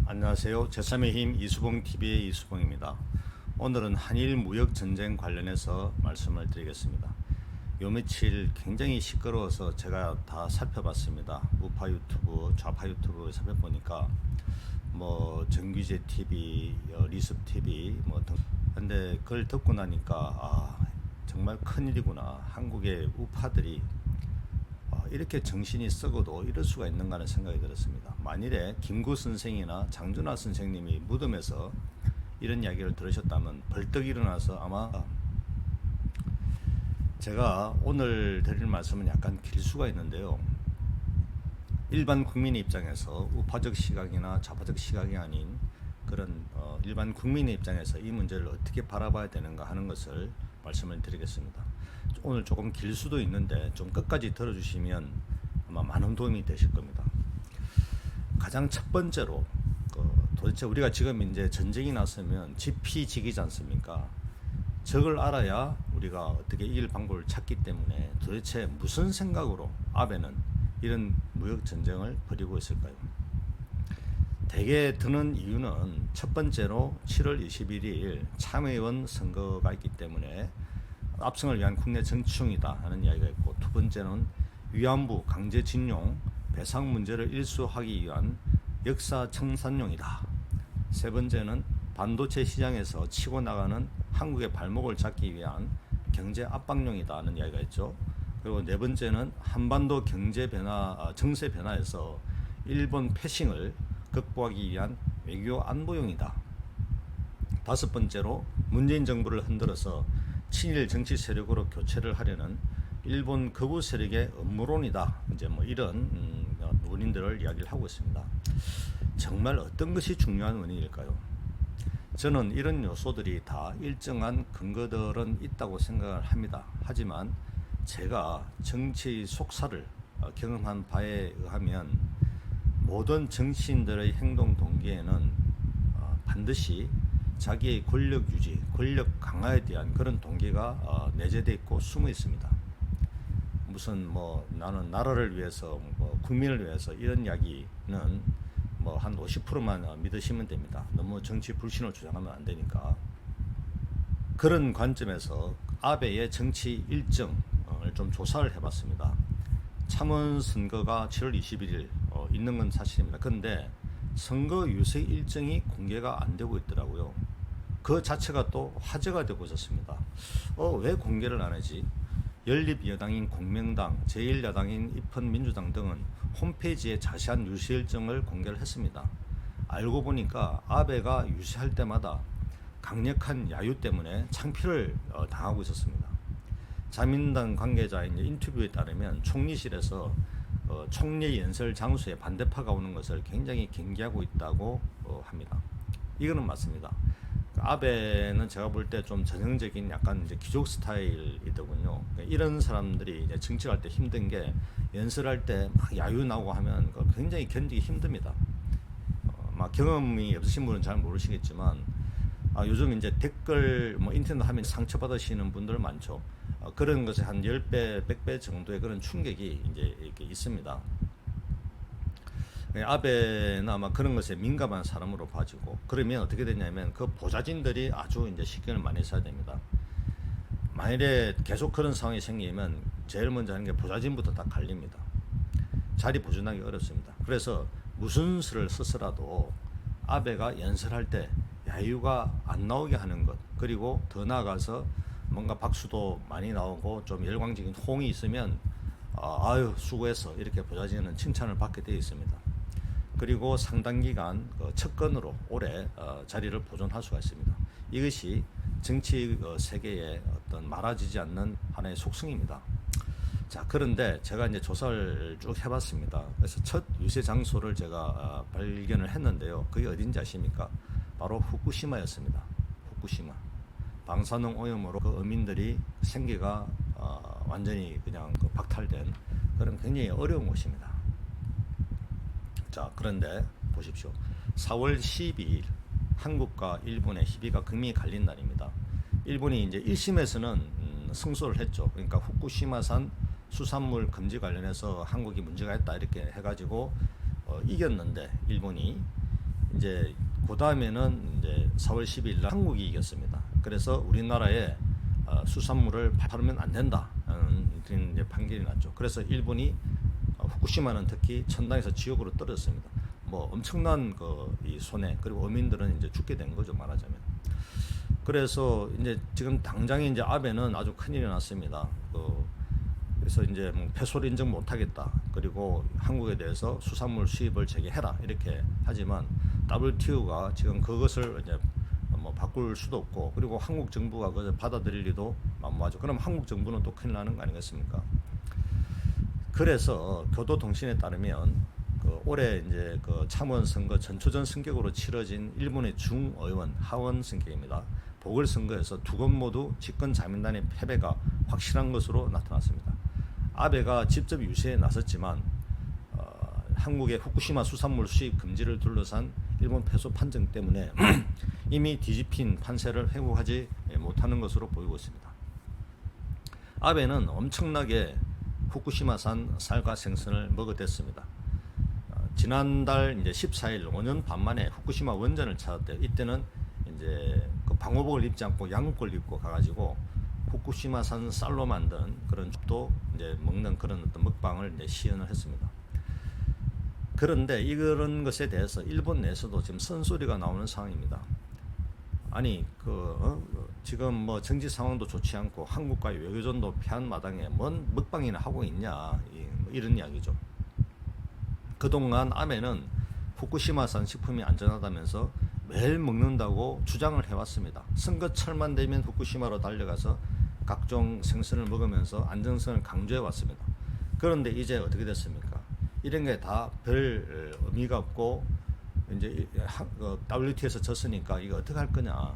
안녕하세요. 제3의 힘 이수봉TV의 이수봉입니다. 오늘은 한일 무역 전쟁 관련해서 말씀을 드리겠습니다. 요 며칠 굉장히 시끄러워서 제가 다 살펴봤습니다. 우파 유튜브, 좌파 유튜브 살펴보니까 뭐 정규제 TV, 리습 TV 뭐 등. 근데 그걸 듣고 나니까 정말 큰일이구나. 한국의 우파들이 이렇게 정신이 썩어도 이럴 수가 있는가 하는 생각이 들었습니다. 만일에 김구 선생이나 장준하 선생님이 무덤에서 이런 이야기를 들으셨다면 벌떡 일어나서 아마 제가 오늘 드릴 말씀은 약간 길 수가 있는데요. 일반 국민의 입장에서 우파적 시각이나 좌파적 시각이 아닌 그런 일반 국민의 입장에서 이 문제를 어떻게 바라봐야 되는가 하는 것을 말씀을 드리겠습니다. 오늘 조금 길 수도 있는데 좀 끝까지 들어주시면 아마 많은 도움이 되실 겁니다. 가장 첫 번째로 도대체 우리가 지금 이제 전쟁이 났으면 지피지기지 않습니까? 적을 알아야 우리가 어떻게 이길 방법을 찾기 때문에 도대체 무슨 생각으로 아베는 이런 무역 전쟁을 벌이고 있을까요? 대개 드는 이유는 첫 번째로 7월 21일 참의원 선거가 있기 때문에 압승을 위한 국내 정치용이다 하는 이야기가 있고, 두 번째는 위안부 강제징용 배상 문제를 일수하기 위한 역사 청산용이다. 세 번째는 반도체 시장에서 치고 나가는 한국의 발목을 잡기 위한 경제 압박용이다 하는 이야기가 있죠. 그리고 네 번째는 한반도 경제 변화, 정세 변화에서 일본 패싱을 극복하기 위한 외교 안보용이다. 다섯 번째로 문재인 정부를 흔들어서 친일 정치 세력으로 교체를 하려는 일본 거부 세력의 음모론이다. 이제 뭐 이런 원인들을 이야기를 하고 있습니다. 정말 어떤 것이 중요한 원인일까요? 저는 이런 요소들이 다 일정한 근거들은 있다고 생각을 합니다. 하지만 제가 정치 속사를 경험한 바에 의하면 모든 정치인들의 행동 동기에는 반드시 자기의 권력 유지, 권력 강화에 대한 그런 동기가 내재되어 있고 숨어 있습니다. 무슨 나는 나라를 위해서, 국민을 위해서 이런 이야기는 한 50%만 믿으시면 됩니다. 너무 정치 불신을 주장하면 안 되니까. 그런 관점에서 아베의 정치 일정을 좀 조사를 해봤습니다. 참원 선거가 7월 21일 있는 건 사실입니다. 그런데 선거 유세 일정이 공개가 안 되고 있더라고요. 그 자체가 또 화제가 되고 있었습니다. 왜 공개를 안 하지? 연립여당인 공명당, 제1야당인 입헌민주당 등은 홈페이지에 자세한 유세 일정을 공개를 했습니다. 알고 보니까 아베가 유세할 때마다 강력한 야유 때문에 창피를 당하고 있었습니다. 자민당 관계자의 인터뷰에 따르면 총리실에서 총리 연설 장소에 반대파가 오는 것을 굉장히 경계하고 있다고 합니다. 이거는 맞습니다. 아베는 제가 볼 때 좀 전형적인 약간 이제 귀족 스타일이더군요. 이런 사람들이 이제 정치할 때 힘든 게 연설할 때 막 야유 나오고 하면 굉장히 견디기 힘듭니다. 막 경험이 없으신 분은 잘 모르시겠지만 요즘 이제 댓글 인터넷 하면 상처받으시는 분들 많죠. 그런 것에 한 10배, 100배 정도의 그런 충격이 이제 이렇게 있습니다. 아베는 아마 그런 것에 민감한 사람으로 봐지고, 그러면 어떻게 되냐면 그 보좌진들이 아주 이제 신경을 많이 써야 됩니다. 만일에 계속 그런 상황이 생기면 제일 먼저 하는 게 보좌진부터 다 갈립니다. 자리 보존하기 어렵습니다. 그래서 무슨 수를 써서라도 아베가 연설할 때 야유가 안 나오게 하는 것, 그리고 더 나아가서 뭔가 박수도 많이 나오고 좀 열광적인 호응이 있으면 아유 수고했어 이렇게 보좌진은 칭찬을 받게 되어 있습니다. 그리고 상당 기간 척건으로 오래 자리를 보존할 수가 있습니다. 이것이 정치 세계의 어떤 말아지지 않는 하나의 속성입니다. 자, 그런데 제가 이제 조사를 쭉 해봤습니다. 그래서 첫 유세 장소를 제가 발견을 했는데요. 그게 어딘지 아십니까? 바로 후쿠시마였습니다. 후쿠시마. 방사능 오염으로 그 어민들이 생계가 완전히 그냥 박탈된 그런 굉장히 어려운 곳입니다. 자, 그런데 보십시오. 4월 12일 한국과 일본의 희비가 극명히 갈린 날입니다. 일본이 이제 1심에서는 승소를 했죠. 그러니까 후쿠시마산 수산물 금지 관련해서 한국이 문제가 있다 이렇게 해가지고 이겼는데 일본이 이제 그 다음에는 이제 4월 12일 날 한국이 이겼습니다. 그래서 우리나라에 수산물을 팔면 안 된다. 이런 이제 판결이 났죠. 그래서 일본이 후쿠시마는 특히 천당에서 지옥으로 떨어졌습니다. 뭐 엄청난 이 손해, 그리고 어민들은 이제 죽게 된 거죠, 말하자면. 그래서 이제 지금 당장에 이제 아베는 아주 큰일이 났습니다. 그래서 이제 뭐 패소를 인정 못하겠다. 그리고 한국에 대해서 수산물 수입을 재개해라 이렇게 하지만 WTO가 지금 그것을 이제 뭐 바꿀 수도 없고, 그리고 한국 정부가 그것을 받아들일 리도 만무하죠. 그럼 한국 정부는 또 큰일 나는 거 아니겠습니까? 그래서 교도통신에 따르면 올해 이제 참원 선거 전초전 승격으로 치러진 일본의 중의원 하원 승격입니다. 보궐선거에서 두 건 모두 집권 자민당의 패배가 확실한 것으로 나타났습니다. 아베가 직접 유세에 나섰지만 한국의 후쿠시마 수산물 수입 금지를 둘러싼 일본 패소 판정 때문에 이미 뒤집힌 판세를 회복하지 못하는 것으로 보이고 있습니다. 아베는 엄청나게 후쿠시마산 쌀과 생선을 먹어댔습니다. 지난달 이제 14일 5년 반 만에 후쿠시마 원전을 찾았대요. 이때는 이제 방호복을 입지 않고 양복을 입고 가가지고 후쿠시마산 쌀로 만든 그런 죽도 이제 먹는 그런 어떤 먹방을 이제 시연을 했습니다. 그런데 이런 것에 대해서 일본 내에서도 지금 쓴소리가 나오는 상황입니다. 아니 지금 뭐 정치 상황도 좋지 않고 한국과의 외교전도 폐한 마당에 뭔 먹방이나 하고 있냐, 이런 이야기죠. 그동안 아베는 후쿠시마산 식품이 안전하다면서 매일 먹는다고 주장을 해왔습니다. 선거철만 되면 후쿠시마로 달려가서 각종 생선을 먹으면서 안전성을 강조해왔습니다. 그런데 이제 어떻게 됐습니까? 이런 게 다 별 의미가 없고 이제 WTO에서 졌으니까 이거 어떻게 할 거냐,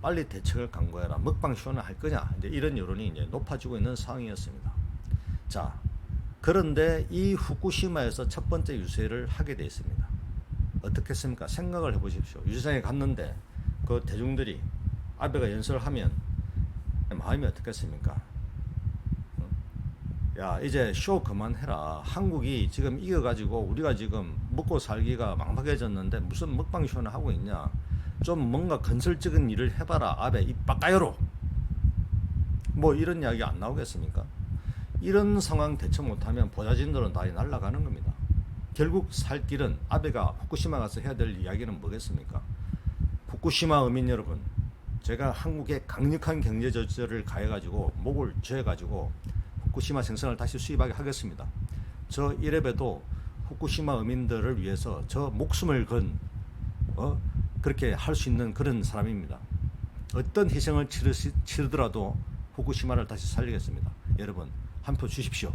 빨리 대책을 강구해라, 먹방 쇼는 할 거냐, 이제 이런 여론이 이제 높아지고 있는 상황이었습니다. 자, 그런데 이 후쿠시마에서 첫 번째 유세를 하게 돼 있습니다. 어떻게 했습니까? 생각을 해보십시오. 유세장에 갔는데 그 대중들이 아베가 연설을 하면 마음이 어떻겠습니까? 야, 이제 쇼 그만해라. 한국이 지금 이겨가지고 우리가 지금 먹고 살기가 막막해졌는데 무슨 먹방 쇼를 하고 있냐. 좀 뭔가 건설적인 일을 해봐라. 아베 입 바까요로. 뭐 이런 이야기 안 나오겠습니까? 이런 상황 대처 못하면 보좌진들은 다 날아가는 겁니다. 결국 살 길은 아베가 후쿠시마 가서 해야 될 이야기는 뭐겠습니까? 후쿠시마 어민 여러분, 제가 한국에 강력한 경제 조치를 가해가지고 목을 죄가지고 후쿠시마 생선을 다시 수입하게 하겠습니다. 저 이래봬도 후쿠시마 어민들을 위해서 저 목숨을 건 그렇게 할 수 있는 그런 사람입니다. 어떤 희생을 치르더라도 후쿠시마를 다시 살리겠습니다. 여러분, 한 표 주십시오.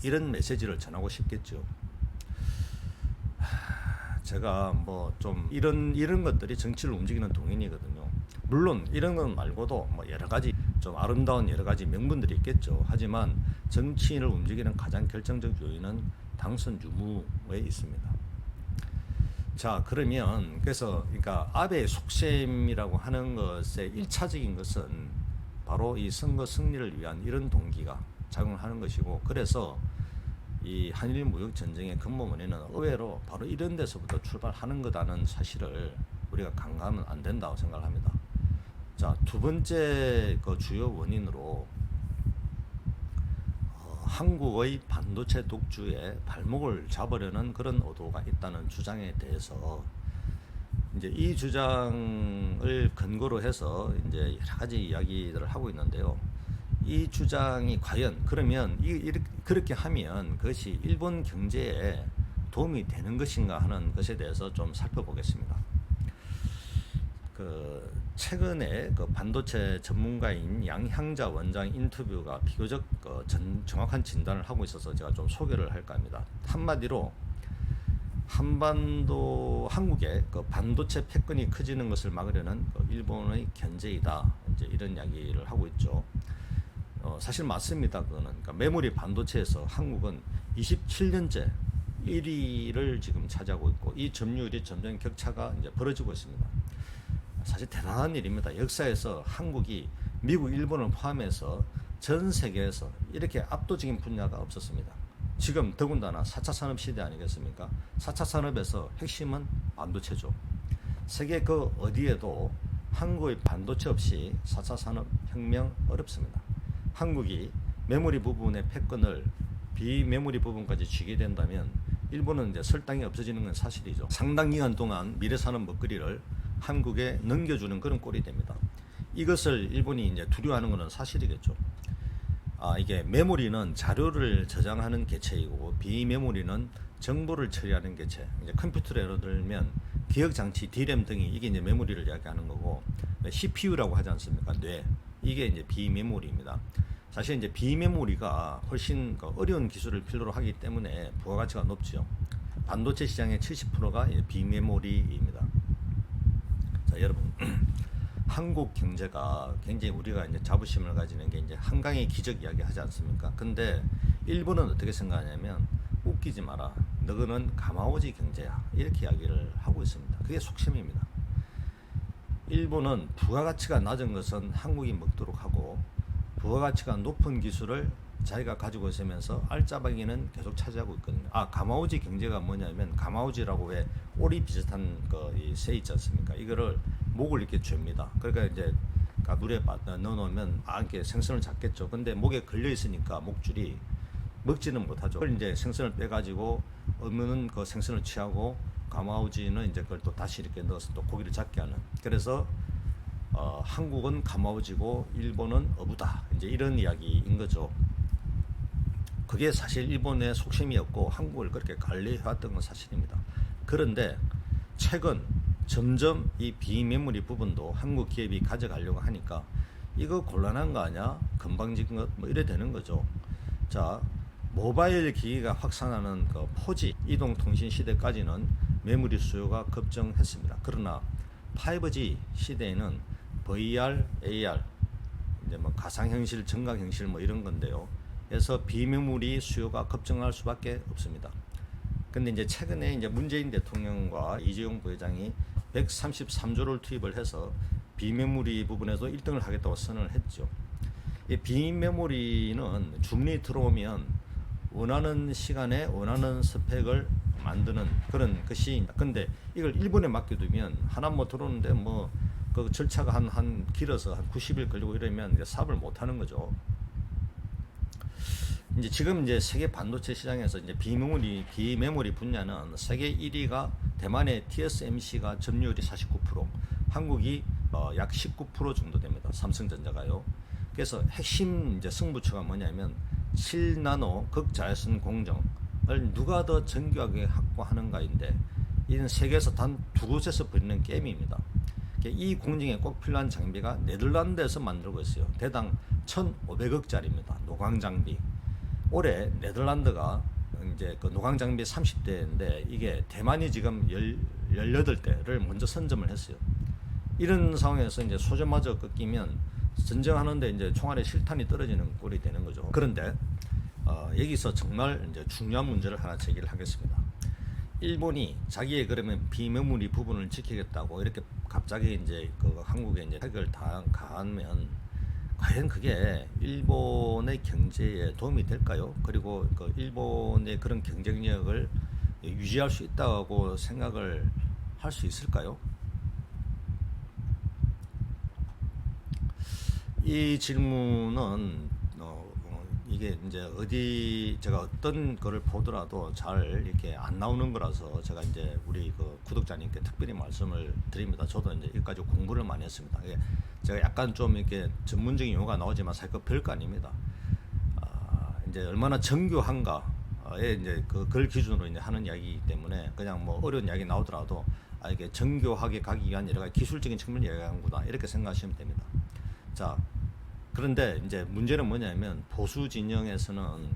이런 메시지를 전하고 싶겠죠. 제가 뭐 좀 이런 것들이 정치를 움직이는 동인이거든요. 물론 이런 건 말고도 뭐 여러 가지 좀 아름다운 여러 가지 명분들이 있겠죠. 하지만 정치인을 움직이는 가장 결정적 요인은 당선 유무에 있습니다. 자, 그래서 그러니까 아베의 속셈이라고 하는 것의 1차적인 것은 바로 이 선거 승리를 위한 이런 동기가 작용하는 것이고, 그래서 이 한일 무역 전쟁의 근본 원인은 의외로 바로 이런 데서부터 출발하는 거다는 사실을 우리가 간과하면 안 된다고 생각을 합니다. 자, 두 번째 그 주요 원인으로 한국의 반도체 독주에 발목을 잡으려는 그런 의도가 있다는 주장에 대해서 이제 이 주장을 근거로 해서 이제 여러 가지 이야기들을 하고 있는데요. 이 주장이 과연 그러면 그렇게 하면 그것이 일본 경제에 도움이 되는 것인가 하는 것에 대해서 좀 살펴보겠습니다. 최근에 반도체 전문가인 양향자 원장 인터뷰가 비교적 정확한 진단을 하고 있어서 제가 좀 소개를 할까 합니다. 한마디로 한국의 반도체 패권이 커지는 것을 막으려는 일본의 견제이다, 이제 이런 이야기를 하고 있죠. 사실 맞습니다. 그러니까 메모리 반도체에서 한국은 27년째 1위를 지금 차지하고 있고, 이 점유율이 점점 격차가 이제 벌어지고 있습니다. 사실 대단한 일입니다. 역사에서 한국이 미국, 일본을 포함해서 전 세계에서 이렇게 압도적인 분야가 없었습니다. 지금 더군다나 4차 산업 시대 아니겠습니까? 4차 산업에서 핵심은 반도체죠. 세계 그 어디에도 한국의 반도체 없이 4차 산업 혁명 어렵습니다. 한국이 메모리 부분의 패권을 비메모리 부분까지 쥐게 된다면 일본은 이제 설탕이 없어지는 건 사실이죠. 상당 기간 동안 미래산업 먹거리를 한국에 넘겨주는 그런 꼴이 됩니다. 이것을 일본이 이제 두려워하는 것은 사실이겠죠. 이게 메모리는 자료를 저장하는 개체이고 비메모리는 정보를 처리하는 개체. 이제 컴퓨터를 예를 들면 기억 장치, D램 등이 이게 이제 메모리를 이야기하는 거고, CPU라고 하지 않습니까? 뇌. 이게 이제 비메모리입니다. 사실 이제 비메모리가 훨씬 어려운 기술을 필요로 하기 때문에 부가가치가 높죠. 반도체 시장의 70%가 비메모리입니다. 자, 여러분. 한국 경제가 굉장히 우리가 이제 자부심을 가지는 게 이제 한강의 기적 이야기 하지 않습니까? 근데 일본은 어떻게 생각하냐면 웃기지 마라. 너는 가마오지 경제야. 이렇게 이야기를 하고 있습니다. 그게 속셈입니다. 일본은 부가가치가 낮은 것은 한국이 먹도록 하고 부가가치가 높은 기술을 자기가 가지고 있으면서 알짜배기는 계속 차지하고 있거든요. 가마오지 경제가 뭐냐면 가마오지라고 왜 오리 비슷한 새 있지 않습니까? 이거를 목을 이렇게 쥡니다. 그러니까 이제 물에 넣어놓으면 이렇게 생선을 잡겠죠. 근데 목에 걸려 있으니까 목줄이 먹지는 못하죠. 그걸 이제 생선을 빼가지고 없는 그 생선을 취하고 가마오지는 이제 그걸 또 다시 이렇게 넣어서 또 고기를 잡게 하는. 그래서 한국은 가마오지고 일본은 어부다. 이제 이런 이야기인 거죠. 그게 사실 일본의 속셈이었고 한국을 그렇게 관리해왔던 건 사실입니다. 그런데 최근 점점 이 비메모리 부분도 한국 기업이 가져가려고 하니까 이거 곤란한 거 아니야? 건방진 것 뭐 이래 되는 거죠. 자, 모바일 기기가 확산하는 그 4G 이동통신 시대까지는 메모리 수요가 급증했습니다. 그러나 5G 시대에는 VR, AR, 이제 뭐 가상현실, 증강현실 뭐 이런 건데요. 그래서 비메모리 수요가 급증할 수밖에 없습니다. 근데 이제 최근에 이제 문재인 대통령과 이재용 부회장이 133조를 투입을 해서 비메모리 부분에서 1등을 하겠다고 선언을 했죠. 이 비메모리는 주문이 들어오면 원하는 시간에 원하는 스펙을 만드는 그런 것이, 근데 이걸 일본에 맡겨두면 하나 뭐 들어오는데 뭐 그 절차가 길어서 한 90일 걸리고 이러면 이제 사업을 못 하는 거죠. 이제 지금 이제 세계 반도체 시장에서 이제 비메모리 분야는 세계 1위가 대만의 TSMC가 점유율이 49%, 한국이 약 19% 정도 됩니다. 삼성전자가요. 그래서 핵심 이제 승부처가 뭐냐면 7나노 극자외선 공정을 누가 더 정교하게 확보하는가인데, 이는 세계에서 단 두 곳에서 벌이는 게임입니다. 이 공정에 꼭 필요한 장비가 네덜란드에서 만들고 있어요. 대당 1,500억짜리입니다. 노광 장비. 올해 네덜란드가 이제 그 노광 장비 30대인데 이게 대만이 지금 18대를 먼저 선점을 했어요. 이런 상황에서 이제 소재마저 꺾이면 전쟁하는데 이제 총알에 실탄이 떨어지는 꼴이 되는 거죠. 그런데 여기서 정말 이제 중요한 문제를 하나 제기를 하겠습니다. 일본이 자기의 그러면 비메모리 부분을 지키겠다고 이렇게 갑자기 이제 그 한국에 이제 핵을 가하면 과연 그게 일본의 경제에 도움이 될까요? 그리고 그 일본의 그런 경쟁력을 유지할 수 있다고 생각을 할 수 있을까요? 이 질문은 이게 이제 제가 어떤 거를 보더라도 잘 이렇게 안 나오는 거라서 제가 이제 우리 그 구독자님께 특별히 말씀을 드립니다. 저도 이제 여기까지 공부를 많이 했습니다. 제가 약간 좀 이렇게 전문적인 용어가 나오지만 사실 별거 아닙니다. 이제 얼마나 정교한가에 이제 그걸 기준으로 이제 하는 이야기이기 때문에 그냥 뭐 어려운 이야기 나오더라도 이게 정교하게 가기 위한 여러 가지 기술적인 측면을 이야기하는구나 이렇게 생각하시면 됩니다. 자, 그런데 이제 문제는 뭐냐면 보수 진영에서는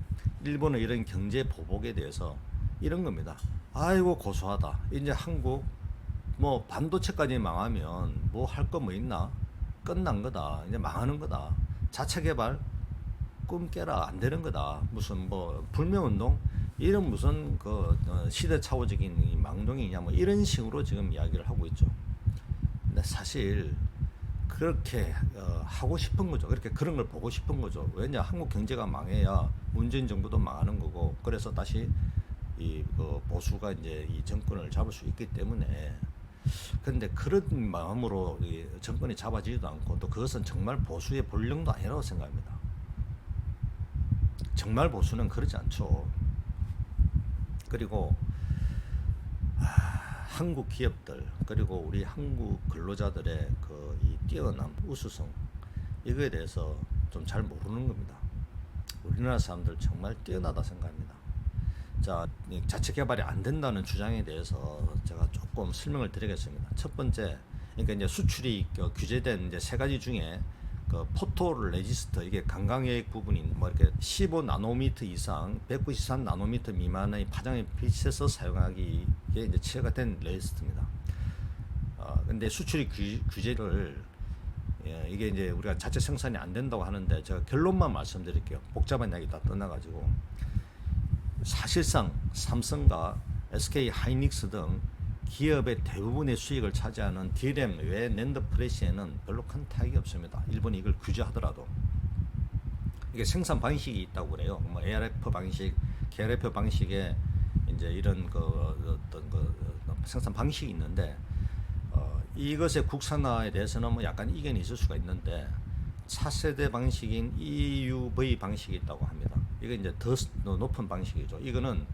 일본의 이런 경제 보복에 대해서 이런 겁니다. 아이고 고소하다. 이제 한국 뭐 반도체까지 망하면 뭐 할 거 뭐 있나? 끝난 거다. 이제 망하는 거다. 자체 개발 꿈 깨라 안 되는 거다. 무슨 뭐 불매운동 이런 무슨 그 시대착오적인 망동이냐 뭐 이런 식으로 지금 이야기를 하고 있죠. 근데 사실 그렇게 하고 싶은 거죠. 그렇게 그런 걸 보고 싶은 거죠. 왜냐, 한국 경제가 망해야 문재인 정부도 망하는 거고, 그래서 다시 보수가 이제 이 정권을 잡을 수 있기 때문에. 그런데 그런 마음으로 이 정권이 잡아지지도 않고, 또 그것은 정말 보수의 본령도 아니라고 생각합니다. 정말 보수는 그러지 않죠. 그리고 한국 기업들, 그리고 우리 한국 근로자들의 이 뛰어남, 우수성, 이거에 대해서 좀 잘 모르는 겁니다. 우리나라 사람들 정말 뛰어나다 생각합니다. 자, 자체 개발이 안 된다는 주장에 대해서 제가 조금 설명을 드리겠습니다. 첫 번째, 그러니까 이제 수출이 규제된 이제 세 가지 중에 포토 레지스터, 이게 강광여액 부분인 뭐 이렇게 15 나노미터 이상 193 나노미터 미만의 파장의 빛에서 사용하기에 이제 취해가 된 레지스트입니다. 근데 수출이 규제를 이게 이제 우리가 자체 생산이 안 된다고 하는데, 제가 결론만 말씀드릴게요. 복잡한 이야기 다 떠나가지고, 사실상 삼성과 SK 하이닉스 등 기업의 대부분의 수익을 차지하는 D램 외 낸드 플래시에는 별로 큰 타격이 없습니다. 일본이 이걸 규제하더라도. 이게 생산 방식이 있다고 그래요. 뭐 ARF 방식, KRF 방식에 이제 이런 생산 방식이 있는데, 이것의 국산화에 대해서는 뭐 약간 이견이 있을 수가 있는데, 차세대 방식인 EUV 방식이 있다고 합니다. 이게 이제 더 높은 방식이죠. 이거는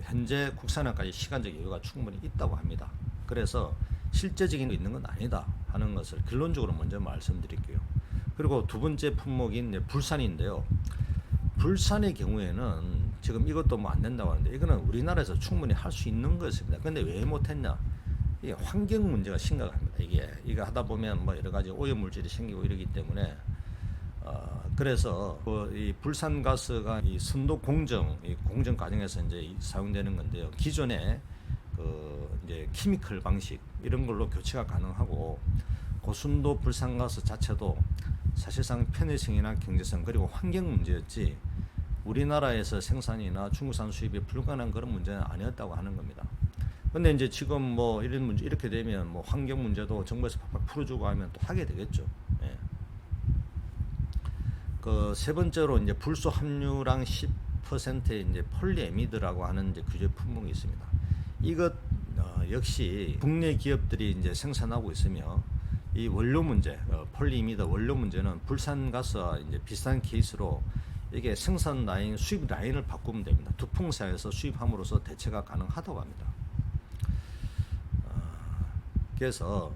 현재 국산화까지 시간적 여유가 충분히 있다고 합니다. 그래서 실제적인 게 있는 건 아니다 하는 것을 결론적으로 먼저 말씀드릴게요. 그리고 두 번째 품목인 불산인데요. 불산의 경우에는 지금 이것도 뭐 안 된다고 하는데, 이거는 우리나라에서 충분히 할 수 있는 것입니다. 근데 왜 못했냐? 이게 환경 문제가 심각합니다. 이거 하다 보면 뭐 여러 가지 오염 물질이 생기고 이러기 때문에, 그래서 이 불산가스가 이 선도 공정, 이 공정 과정에서 이제 사용되는 건데요. 기존에 이제 케미컬 방식 이런 걸로 교체가 가능하고, 고순도 불산가스 자체도 사실상 편의성이나 경제성, 그리고 환경 문제였지 우리나라에서 생산이나 중국산 수입이 불가능한 그런 문제는 아니었다고 하는 겁니다. 근데 이제 지금 뭐 이런 문제 이렇게 되면 뭐 환경 문제도 정부에서 팍팍 풀어주고 하면 또 하게 되겠죠. 예. 세 번째로 이제 불소 함유량 10%의 이제 폴리에미드라고 하는 이제 규제 품목이 있습니다. 이것 역시 국내 기업들이 이제 생산하고 있으며, 이 원료 문제, 폴리에미드 원료 문제는 불산가스와 이제 비슷한 케이스로 이게 생산 라인, 수입 라인을 바꾸면 됩니다. 두풍사에서 수입함으로써 대체가 가능하다고 합니다. 그래서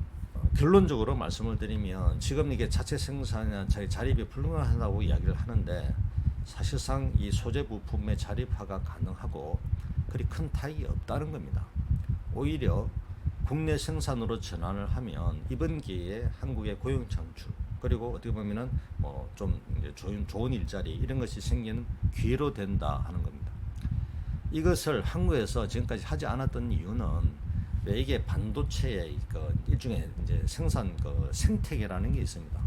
결론적으로 말씀을 드리면, 지금 이게 자체 생산이나 자립이 불가능하다고 이야기를 하는데, 사실상 이 소재 부품의 자립화가 가능하고 그리 큰 타격이 없다는 겁니다. 오히려 국내 생산으로 전환을 하면 이번 기회에 한국의 고용 창출, 그리고 어떻게 보면은 뭐 좀 좋은 일자리 이런 것이 생기는 기회로 된다 하는 겁니다. 이것을 한국에서 지금까지 하지 않았던 이유는, 왜 이게 반도체의 일종의 이제 생산 생태계라는 게 있습니다.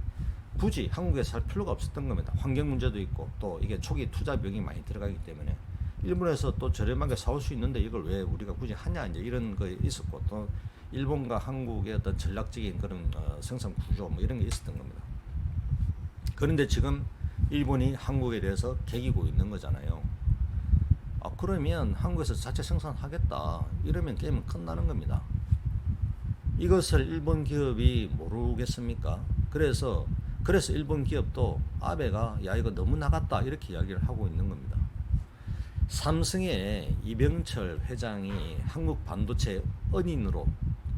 굳이 한국에서 할 필요가 없었던 겁니다. 환경 문제도 있고, 또 이게 초기 투자 비용이 많이 들어가기 때문에 일본에서 또 저렴하게 사올 수 있는데 이걸 왜 우리가 굳이 하냐, 이제 이런 거 있었고, 또 일본과 한국의 어떤 전략적인 그런 생산 구조 뭐 이런 게 있었던 겁니다. 그런데 지금 일본이 한국에 대해서 개기고 있는 거잖아요. 그러면 한국에서 자체 생산하겠다 이러면 게임은 끝나는 겁니다. 이것을 일본 기업이 모르겠습니까? 그래서 일본 기업도 아베가 야 이거 너무 나갔다 이렇게 이야기를 하고 있는 겁니다. 삼성의 이병철 회장이 한국 반도체 은인으로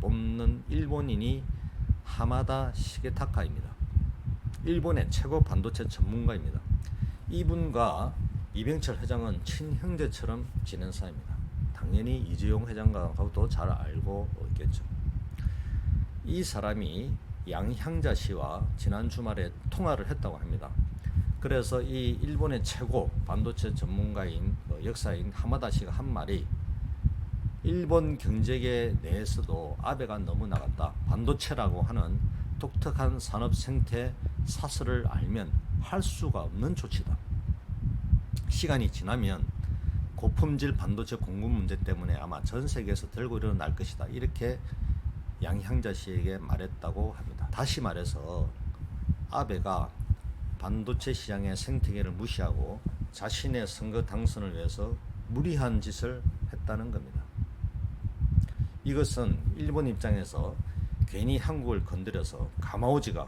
뽑는 일본인이 하마다 시게타카입니다. 일본의 최고 반도체 전문가입니다. 이분과 이병철 회장은 친형제처럼 지낸 사이입니다. 당연히 이재용 회장과도 잘 알고 있겠죠. 이 사람이 양향자 씨와 지난 주말에 통화를 했다고 합니다. 그래서 이 일본의 최고 반도체 전문가인 역사인 하마다 씨가 한 말이, 일본 경제계 내에서도 아베가 너무 나갔다. 반도체라고 하는 독특한 산업 생태 사슬을 알면 할 수가 없는 조치다. 시간이 지나면 고품질 반도체 공급 문제 때문에 아마 전 세계에서 들고 일어날 것이다. 이렇게 양향자 씨에게 말했다고 합니다. 다시 말해서 아베가 반도체 시장의 생태계를 무시하고 자신의 선거 당선을 위해서 무리한 짓을 했다는 겁니다. 이것은 일본 입장에서 괜히 한국을 건드려서 가마오지가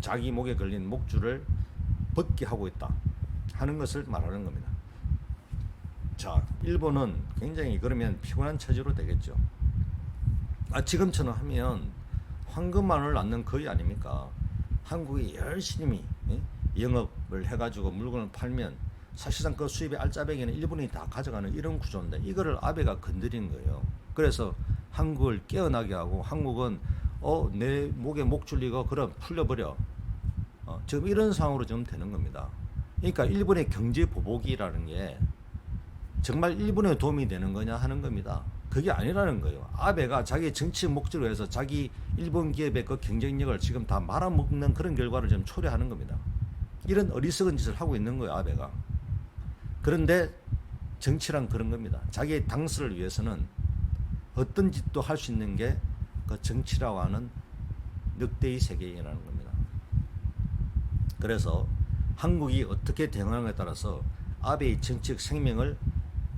자기 목에 걸린 목줄을 벗게 하고 있다 하는 것을 말하는 겁니다. 자, 일본은 굉장히 그러면 피곤한 처지로 되겠죠. 지금처럼 하면 황금만을 낳는 거의 아닙니까? 한국이 열심히 영업을 해가지고 물건을 팔면 사실상 그 수입의 알짜배기는 일본이 다 가져가는 이런 구조인데 이거를 아베가 건드린 거예요. 그래서 한국을 깨어나게 하고 한국은 내 목에 목줄리고 그럼 풀려버려. 지금 이런 상황으로 지금 되는 겁니다. 그러니까 일본의 경제 보복이라는 게 정말 일본에 도움이 되는 거냐 하는 겁니다. 그게 아니라는 거예요. 아베가 자기 정치 목적으로 해서 자기 일본 기업의 그 경쟁력을 지금 다 말아먹는 그런 결과를 지금 초래하는 겁니다. 이런 어리석은 짓을 하고 있는 거예요, 아베가. 그런데 정치란 그런 겁니다. 자기의 당선을 위해서는 어떤 짓도 할 수 있는 게 그 정치라고 하는 늑대의 세계라는 겁니다. 그래서 한국이 어떻게 대응하느냐에 따라서 아베의 정치적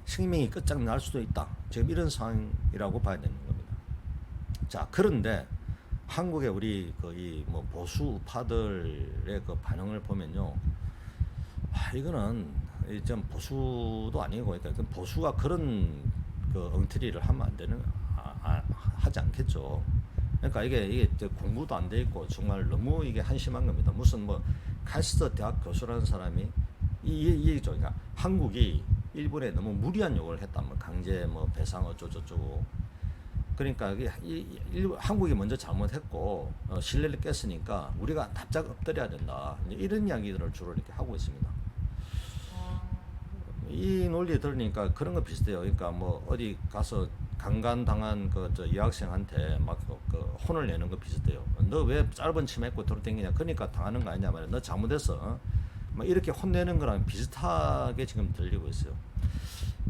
생명이 끝장날 수도 있다. 지금 이런 상황이라고 봐야 되는 겁니다. 자, 그런데 한국의 우리 뭐 보수 우파들의 그 반응을 보면요, 이거는 좀 보수도 아니고, 그러니까 보수가 그런 그 엉터리를 하면 안 되는, 하지 않겠죠. 그러니까 이게 공부도 안 돼 있고 정말 너무 이게 한심한 겁니다. 무슨 뭐 카스트 대학 교수라는 사람이 이 얘기죠. 그러니까 한국이 일본에 너무 무리한 요구를 했다. 뭐 강제 뭐 배상 어쩌고저쩌고. 그러니까 한국이 먼저 잘못했고 신뢰를 깼으니까 우리가 납작 엎드려야 된다. 이런 이야기들을 주로 이렇게 하고 있습니다. 이 논리 들으니까 그런 거 비슷해요. 그러니까 뭐 어디 가서 강간당한 저 여학생한테 막 그 혼을 내는 거 비슷해요. 너 왜 짧은 치마 입고 돌아다니냐? 그러니까 당하는 거 아니냐 말이야. 너 잘못했어. 막 이렇게 혼내는 거랑 비슷하게 지금 들리고 있어요.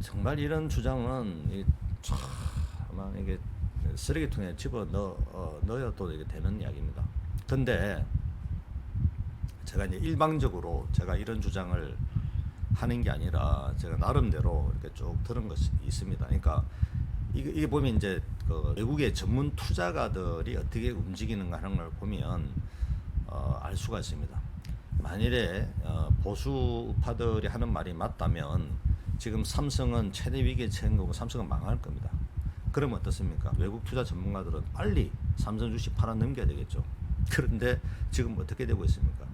정말 이런 주장은 아마 이게 쓰레기통에 집어 넣어도 이게 되는 이야기입니다. 근데 제가 이제 일방적으로 제가 이런 주장을 하는 게 아니라 제가 나름대로 이렇게 쭉 들은 것이 있습니다. 그러니까 이게 보면 이제 그 외국의 전문 투자가들이 어떻게 움직이는가 하는 걸 보면 알 수가 있습니다. 만일에 보수 우파들이 하는 말이 맞다면 지금 삼성은 최대 위기에 처한 거고 삼성은 망할 겁니다. 그러면 어떻습니까? 외국 투자 전문가들은 빨리 삼성 주식 팔아 넘겨야 되겠죠. 그런데 지금 어떻게 되고 있습니까?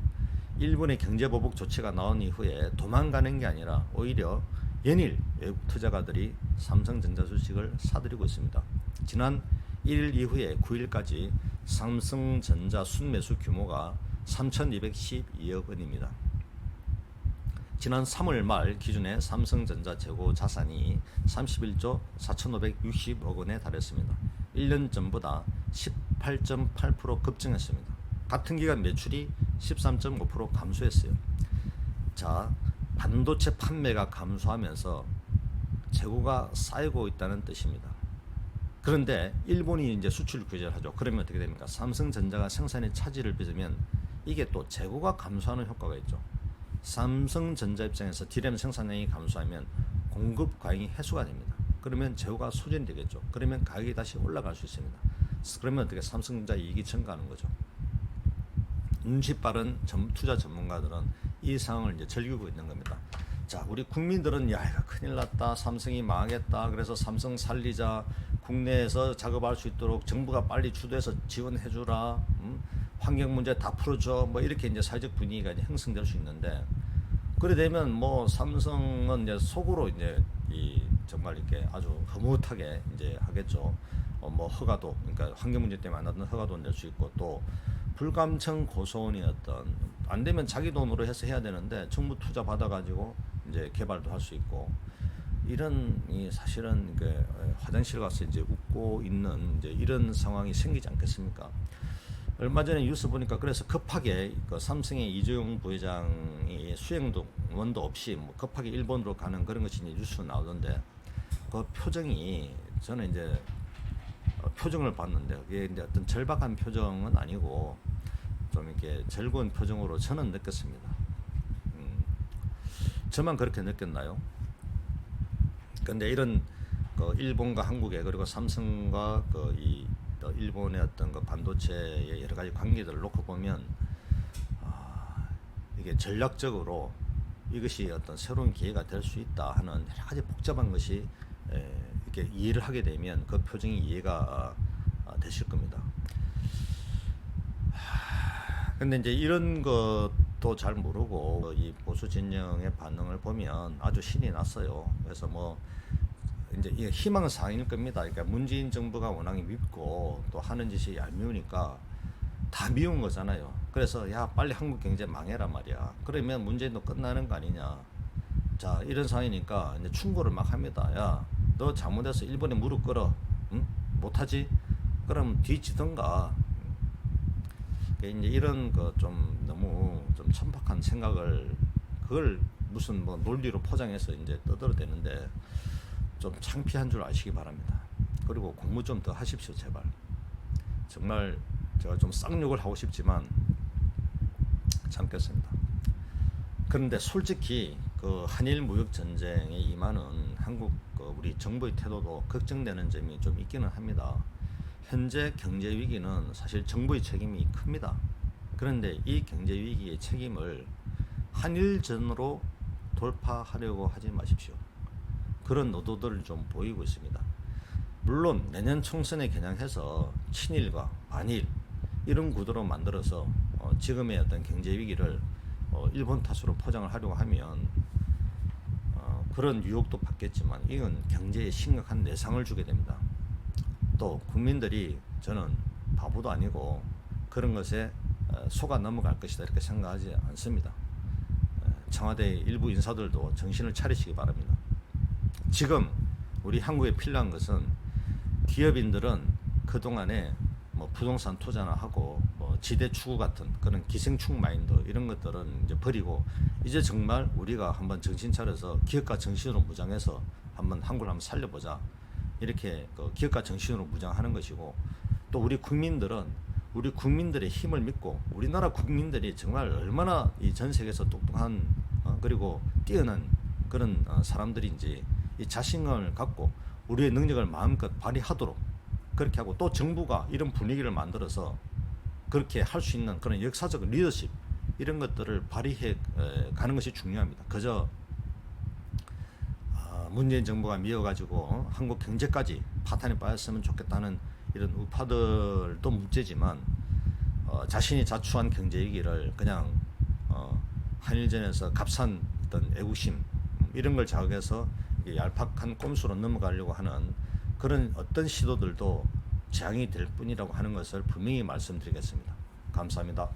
일본의 경제보복 조치가 나온 이후에 도망가는 게 아니라 오히려 연일 외국 투자가들이 삼성전자 주식을 사들이고 있습니다. 지난 1일 이후에 9일까지 삼성전자 순매수 규모가 3,212억 원입니다. 지난 3월 말 기준에 삼성전자 재고 자산이 31조 4,560억 원에 달했습니다. 1년 전보다 18.8% 급증했습니다. 같은 기간 매출이 13.5% 감소했어요. 자, 반도체 판매가 감소하면서 재고가 쌓이고 있다는 뜻입니다. 그런데 일본이 이제 수출 규제를 하죠. 그러면 어떻게 됩니까? 삼성전자가 생산의 차질을 빚으면 이게 또 재고가 감소하는 효과가 있죠. 삼성전자 입장에서 D램 생산량이 감소하면 공급 과잉이 해소가 됩니다. 그러면 재고가 소진되겠죠. 그러면 가격이 다시 올라갈 수 있습니다. 그러면 어떻게 삼성전자 이익이 증가하는 거죠. 눈치 빠른 투자 전문가들은 이 상황을 이제 즐기고 있는 겁니다. 자, 우리 국민들은 야, 이거 큰일 났다. 삼성이 망하겠다. 그래서 삼성 살리자. 국내에서 작업할 수 있도록 정부가 빨리 주도해서 지원해 주라. 환경 문제 다 풀어줘. 뭐 이렇게 이제 사회적 분위기가 이제 형성될 수 있는데, 그래 되면 뭐 삼성은 이제 속으로 이제 정말 이렇게 아주 흐뭇하게 이제 하겠죠. 뭐 허가도, 그러니까 환경 문제 때문에 안 나던 허가도 낼 수 있고, 또 불감청 고소원이었던 안 되면 자기 돈으로 해서 해야 되는데 정부 투자 받아가지고 이제 개발도 할 수 있고, 이런 사실은 화장실 가서 이제 웃고 있는 이제 이런 상황이 생기지 않겠습니까? 얼마 전에 뉴스 보니까 그래서 급하게 그 삼성의 이재용 부회장이 수행원도 없이 뭐 급하게 일본으로 가는 그런 것이 이제 뉴스로 나오던데, 그 표정이 저는 이제 표정을 봤는데 그게 이제 어떤 절박한 표정은 아니고 좀 이렇게 즐거운 표정으로 저는 느꼈습니다. 저만 그렇게 느꼈나요? 근데 이런 일본과 한국의 그리고 삼성과 이 일본의 어떤 반도체의 여러 가지 관계들을 놓고 보면 이게 전략적으로 이것이 어떤 새로운 기회가 될 수 있다 하는 여러 가지 복잡한 것이 이렇게 이해를 하게 되면 그 표정이 이해가 되실 겁니다. 근데 이제 이런 것도 잘 모르고 이 보수 진영의 반응을 보면 아주 신이 났어요. 그래서 뭐 이제 이게 희망사항일 겁니다. 그러니까 문재인 정부가 워낙 밉고 또 하는 짓이 얄미우니까 다 미운 거잖아요. 그래서 야 빨리 한국 경제 망해라 말이야. 그러면 문재인도 끝나는 거 아니냐. 자 이런 상황이니까 이제 충고를 막 합니다. 야 너 잘못해서 일본에 무릎 꿇어, 응? 못하지? 그럼 뒤지던가. 이제 이런 거 좀 너무 좀 천박한 생각을 그걸 무슨 뭐 논리로 포장해서 이제 떠들어대는데 좀 창피한 줄 아시기 바랍니다. 그리고 공부 좀 더 하십시오 제발. 정말 제가 좀 쌍욕을 하고 싶지만 참겠습니다. 그런데 솔직히 그 한일 무역 전쟁에 임하는 한국 우리 정부의 태도도 걱정되는 점이 좀 있기는 합니다. 현재 경제 위기는 사실 정부의 책임이 큽니다. 그런데 이 경제 위기의 책임을 한일전으로 돌파하려고 하지 마십시오. 그런 의도들을 좀 보이고 있습니다. 물론 내년 총선에 겨냥해서 친일과 반일 이런 구도로 만들어서 지금의 어떤 경제 위기를 일본 탓으로 포장을 하려고 하면 그런 유혹도 받겠지만 이건 경제에 심각한 내상을 주게 됩니다. 또 국민들이 저는 바보도 아니고 그런 것에 속아 넘어갈 것이다 이렇게 생각하지 않습니다. 청와대 일부 인사들도 정신을 차리시기 바랍니다. 지금 우리 한국에 필요한 것은 기업인들은 그동안에 뭐 부동산 투자나 하고 뭐 지대 추구 같은 그런 기생충 마인드 이런 것들은 이제 버리고 이제 정말 우리가 한번 정신 차려서 기업가 정신으로 무장해서 한번 한국을 한번 살려보자 이렇게 기업가 정신으로 무장하는 것이고 또 우리 국민들은 우리 국민들의 힘을 믿고 우리나라 국민들이 정말 얼마나 이 전 세계에서 똑똑한 그리고 뛰어난 그런 사람들인지 이 자신감을 갖고 우리의 능력을 마음껏 발휘하도록 그렇게 하고 또 정부가 이런 분위기를 만들어서 그렇게 할 수 있는 그런 역사적 리더십 이런 것들을 발휘해 가는 것이 중요합니다. 그저 문재인 정부가 미워가지고 한국 경제까지 파탄에 빠졌으면 좋겠다는 이런 우파들도 문제지만 자신이 자초한 경제 위기를 그냥 한일전에서 값싼 어떤 애국심 이런 걸 자극해서 얄팍한 꼼수로 넘어가려고 하는 그런 어떤 시도들도 재앙이 될 뿐이라고 하는 것을 분명히 말씀드리겠습니다. 감사합니다.